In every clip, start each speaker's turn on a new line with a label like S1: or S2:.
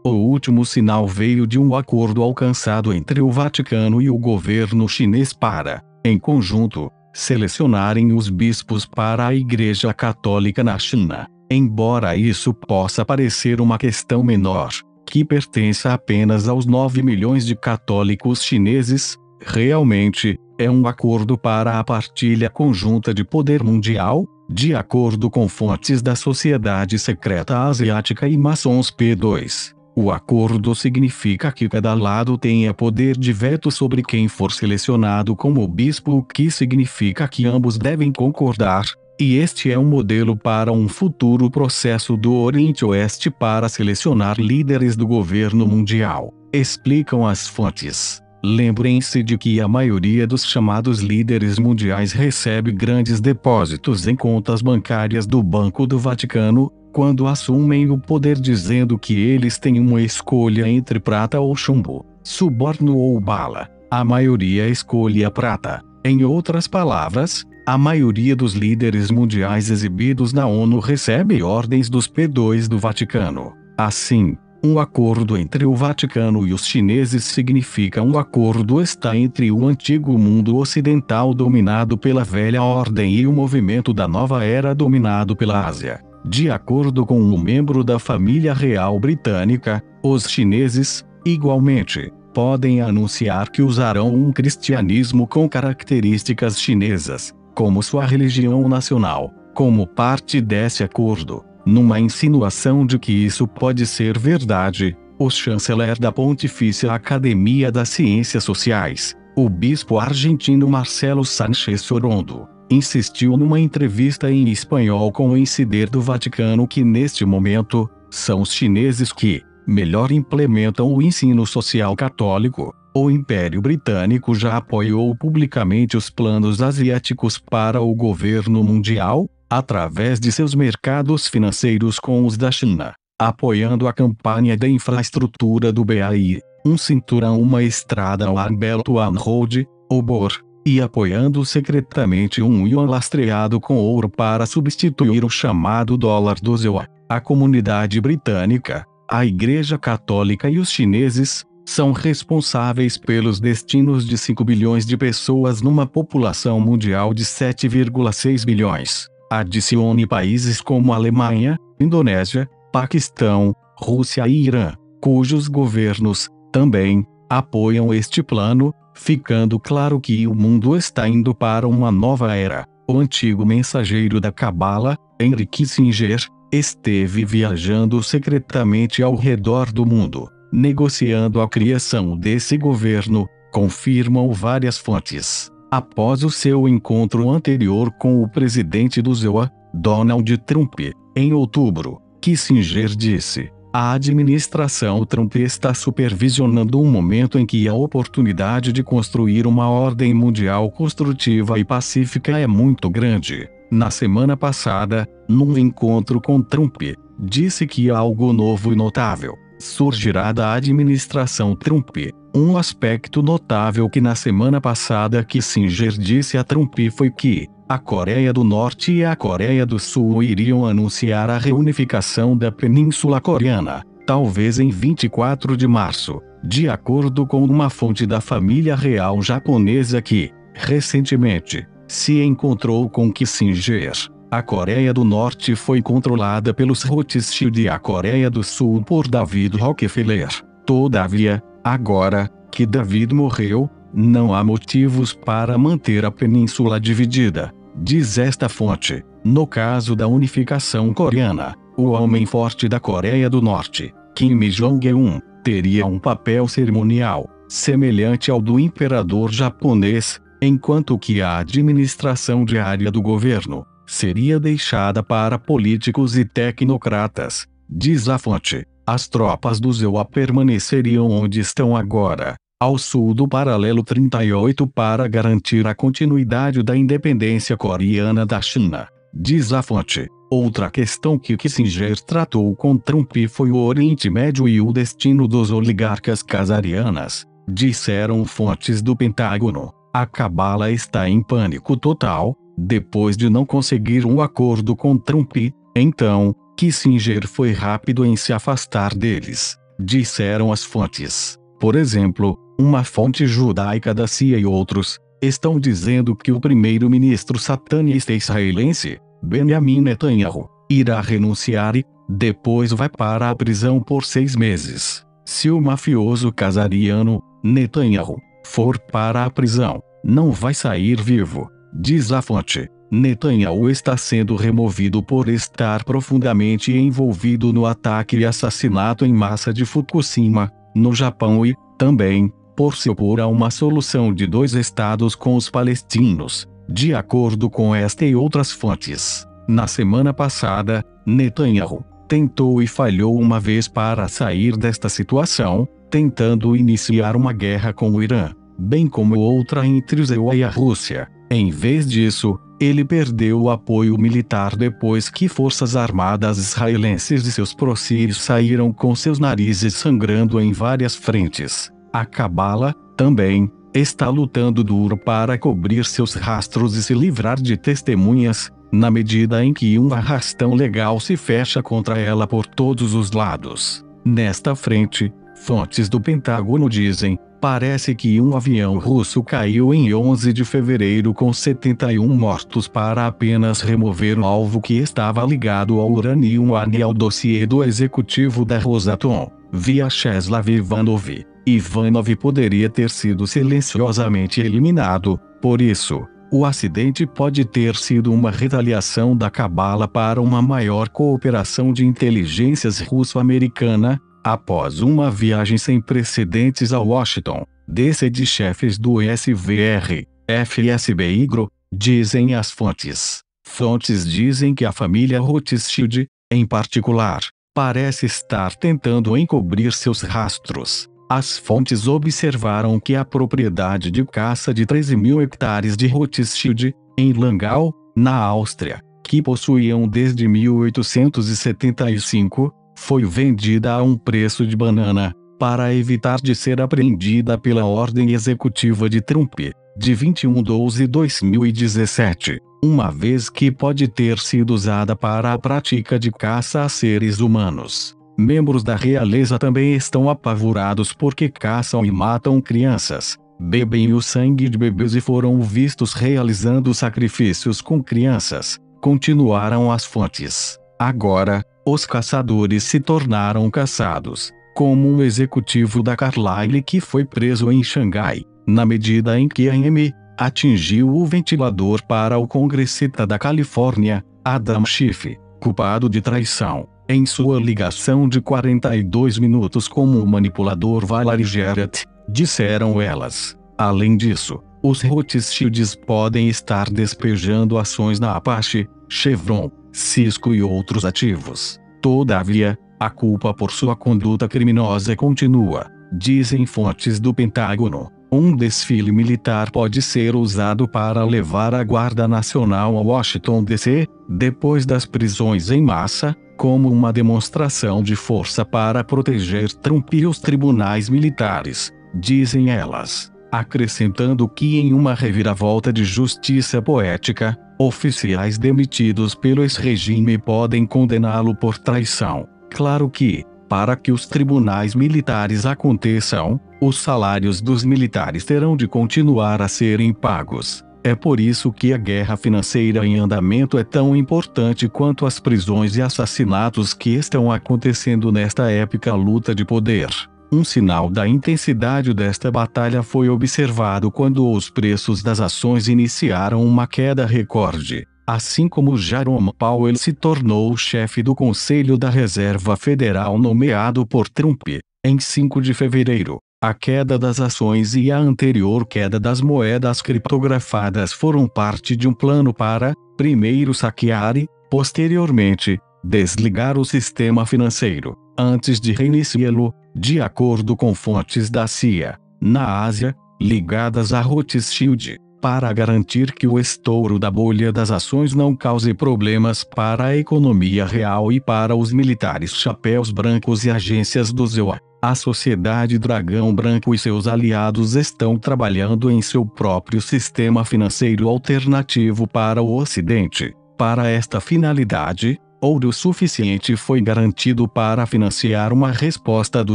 S1: O último sinal veio de um acordo alcançado entre o Vaticano e o governo chinês para, em conjunto, selecionarem os bispos para a Igreja Católica na China. Embora isso possa parecer uma questão menor, que pertença apenas aos 9 milhões de católicos chineses, realmente, é um acordo para a partilha conjunta de poder mundial, de acordo com fontes da Sociedade Secreta Asiática e maçons P2. O acordo significa que cada lado tenha poder de veto sobre quem for selecionado como bispo, o que significa que ambos devem concordar, e este é um modelo para um futuro processo do Oriente Oeste para selecionar líderes do governo mundial, explicam as fontes. Lembrem-se de que a maioria dos chamados líderes mundiais recebe grandes depósitos em contas bancárias do Banco do Vaticano, quando assumem o poder, dizendo que eles têm uma escolha entre prata ou chumbo, suborno ou bala. A maioria escolhe a prata. Em outras palavras, a maioria dos líderes mundiais exibidos na ONU recebe ordens dos P2 do Vaticano. Assim, um acordo entre o Vaticano e os chineses significa um acordo está entre o antigo mundo ocidental dominado pela velha ordem e o movimento da nova era dominado pela Ásia. De acordo com um membro da família real britânica, os chineses, igualmente, podem anunciar que usarão um cristianismo com características chinesas, como sua religião nacional, como parte desse acordo. Numa insinuação de que isso pode ser verdade, o chanceler da Pontifícia Academia das Ciências Sociais, o bispo argentino Marcelo Sánchez Sorondo, insistiu numa entrevista em espanhol com o insider do Vaticano que neste momento, são os chineses que, melhor implementam o ensino social católico. O Império Britânico já apoiou publicamente os planos asiáticos para o governo mundial, através de seus mercados financeiros com os da China, apoiando a campanha da infraestrutura do BAI, um cinturão, uma estrada, One Belt One Road, o BOR, e apoiando secretamente um yuan lastreado com ouro para substituir o chamado dólar do ZEUA. A comunidade britânica, a Igreja Católica e os chineses são responsáveis pelos destinos de 5 bilhões de pessoas numa população mundial de 7,6 bilhões. Adicione países como Alemanha, Indonésia, Paquistão, Rússia e Irã, cujos governos, também, apoiam este plano, ficando claro que o mundo está indo para uma nova era. O antigo mensageiro da Cabala, Henry Kissinger, esteve viajando secretamente ao redor do mundo, negociando a criação desse governo, confirmam várias fontes. Após o seu encontro anterior com o presidente do ZEUA, Donald Trump, em outubro, Kissinger disse: a administração Trump está supervisionando um momento em que a oportunidade de construir uma ordem mundial construtiva e pacífica é muito grande. Na semana passada, num encontro com Trump, disse que algo novo e notável surgirá da administração Trump. Um aspecto notável que na semana passada Kissinger disse a Trump foi que a Coreia do Norte e a Coreia do Sul iriam anunciar a reunificação da Península Coreana, talvez em 24 de março, de acordo com uma fonte da família real japonesa que, recentemente, se encontrou com Kissinger. A Coreia do Norte foi controlada pelos Rothschild e a Coreia do Sul por David Rockefeller. Todavia, agora que David morreu, não há motivos para manter a península dividida, diz esta fonte. No caso da unificação coreana, o homem forte da Coreia do Norte, Kim Jong-un, teria um papel cerimonial, semelhante ao do imperador japonês, enquanto que a administração diária do governo seria deixada para políticos e tecnocratas, diz a fonte. As tropas do ZEUA permaneceriam onde estão agora, ao sul do paralelo 38 para garantir a continuidade da independência coreana da China, diz a fonte. Outra questão que Kissinger tratou com Trump foi o Oriente Médio e o destino dos oligarcas casarianas, disseram fontes do Pentágono. A Cabala está em pânico total, depois de não conseguir um acordo com Trump, então, Kissinger foi rápido em se afastar deles. disseram as fontes. Por exemplo, uma fonte judaica da CIA e outros estão dizendo que o primeiro-ministro satanista israelense, Benjamin Netanyahu, irá renunciar e, depois vai para a prisão por 6 meses. Se o mafioso casariano, Netanyahu, for para a prisão, não vai sair vivo, diz a fonte. Netanyahu está sendo removido por estar profundamente envolvido no ataque e assassinato em massa de Fukushima, no Japão e, também, por se opor a uma solução de 2 estados com os palestinos, de acordo com esta e outras fontes. Na semana passada, Netanyahu tentou e falhou uma vez para sair desta situação, tentando iniciar uma guerra com o Irã, bem como outra entre Israel e a Rússia. Em vez disso, ele perdeu o apoio militar depois que forças armadas israelenses e seus proxies saíram com seus narizes sangrando em várias frentes. A Cabala, também, está lutando duro para cobrir seus rastros e se livrar de testemunhas, na medida em que um arrastão legal se fecha contra ela por todos os lados. Nesta frente, fontes do Pentágono dizem: parece que um avião russo caiu em 11 de fevereiro com 71 mortos para apenas remover o alvo que estava ligado ao urânio e ao dossiê do executivo da Rosatom, Vyacheslav Ivanov. Ivanov poderia ter sido silenciosamente eliminado, por isso, o acidente pode ter sido uma retaliação da Cabala para uma maior cooperação de inteligências russo-americana, após uma viagem sem precedentes a Washington, de chefes do SVR, FSB e GRU, dizem as fontes. Fontes dizem que a família Rothschild, em particular, parece estar tentando encobrir seus rastros. As fontes observaram que a propriedade de caça de 13.000 hectares de Rothschild, em Langau, na Áustria, que possuíam desde 1875, foi vendida a um preço de banana, para evitar de ser apreendida pela ordem executiva de Trump, de 21/12/2017, uma vez que pode ter sido usada para a prática de caça a seres humanos. Membros da realeza também estão apavorados porque caçam e matam crianças, bebem o sangue de bebês e foram vistos realizando sacrifícios com crianças, continuaram as fontes. Agora, os caçadores se tornaram caçados, como um executivo da Carlyle que foi preso em Xangai, na medida em que a AM atingiu o ventilador para o congressista da Califórnia, Adam Schiff, culpado de traição, em sua ligação de 42 minutos com o manipulador Valery Jarrett, disseram elas. Além disso, os Rothschilds podem estar despejando ações na Apache, Chevron, Cisco e outros ativos. Todavia, a culpa por sua conduta criminosa continua, dizem fontes do Pentágono. Um desfile militar pode ser usado para levar a Guarda Nacional a Washington DC, depois das prisões em massa, como uma demonstração de força para proteger Trump e os tribunais militares, dizem elas, acrescentando que em uma reviravolta de justiça poética, oficiais demitidos pelo ex-regime podem condená-lo por traição. Claro que, para que os tribunais militares aconteçam, os salários dos militares terão de continuar a serem pagos. É por isso que a guerra financeira em andamento é tão importante quanto as prisões e assassinatos que estão acontecendo nesta épica luta de poder. Um sinal da intensidade desta batalha foi observado quando os preços das ações iniciaram uma queda recorde, assim como Jerome Powell se tornou o chefe do Conselho da Reserva Federal nomeado por Trump, em 5 de fevereiro. A queda das ações e a anterior queda das moedas criptografadas foram parte de um plano para, primeiro saquear e, posteriormente, desligar o sistema financeiro, antes de reiniciá-lo, de acordo com fontes da CIA, na Ásia, ligadas a Rothschild, para garantir que o estouro da bolha das ações não cause problemas para a economia real e para os militares chapéus brancos e agências do ZEUA. A Sociedade Dragão Branco e seus aliados estão trabalhando em seu próprio sistema financeiro alternativo para o Ocidente. Para esta finalidade, Ouro suficiente foi garantido para financiar uma resposta do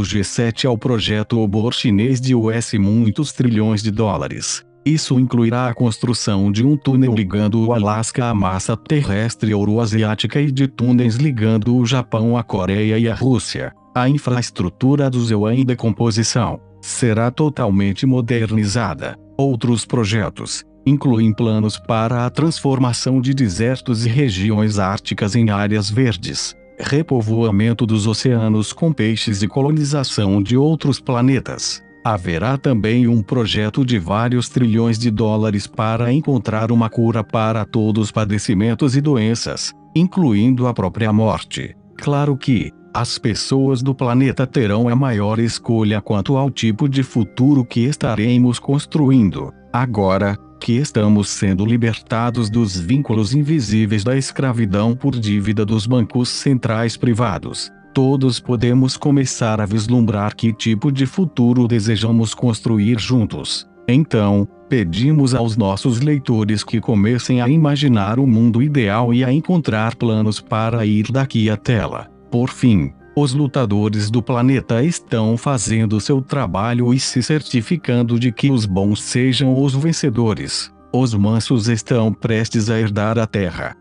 S1: G7 ao projeto Obor chinês de muitos trilhões de dólares. Isso incluirá a construção de um túnel ligando o Alasca à massa terrestre euroasiática e de túneis ligando o Japão à Coreia e à Rússia. A infraestrutura do Zhejiang em decomposição será totalmente modernizada. Outros projetos incluem planos para a transformação de desertos e regiões árticas em áreas verdes, repovoamento dos oceanos com peixes e colonização de outros planetas. Haverá também um projeto de vários trilhões de dólares para encontrar uma cura para todos os padecimentos e doenças, incluindo a própria morte. Claro que as pessoas do planeta terão a maior escolha quanto ao tipo de futuro que estaremos construindo. Agora que estamos sendo libertados dos vínculos invisíveis da escravidão por dívida dos bancos centrais privados, todos podemos começar a vislumbrar que tipo de futuro desejamos construir juntos. Então, pedimos aos nossos leitores que comecem a imaginar o mundo ideal e a encontrar planos para ir daqui até lá. Por fim, os lutadores do planeta estão fazendo seu trabalho e se certificando de que os bons sejam os vencedores. Os mansos estão prestes a herdar a terra.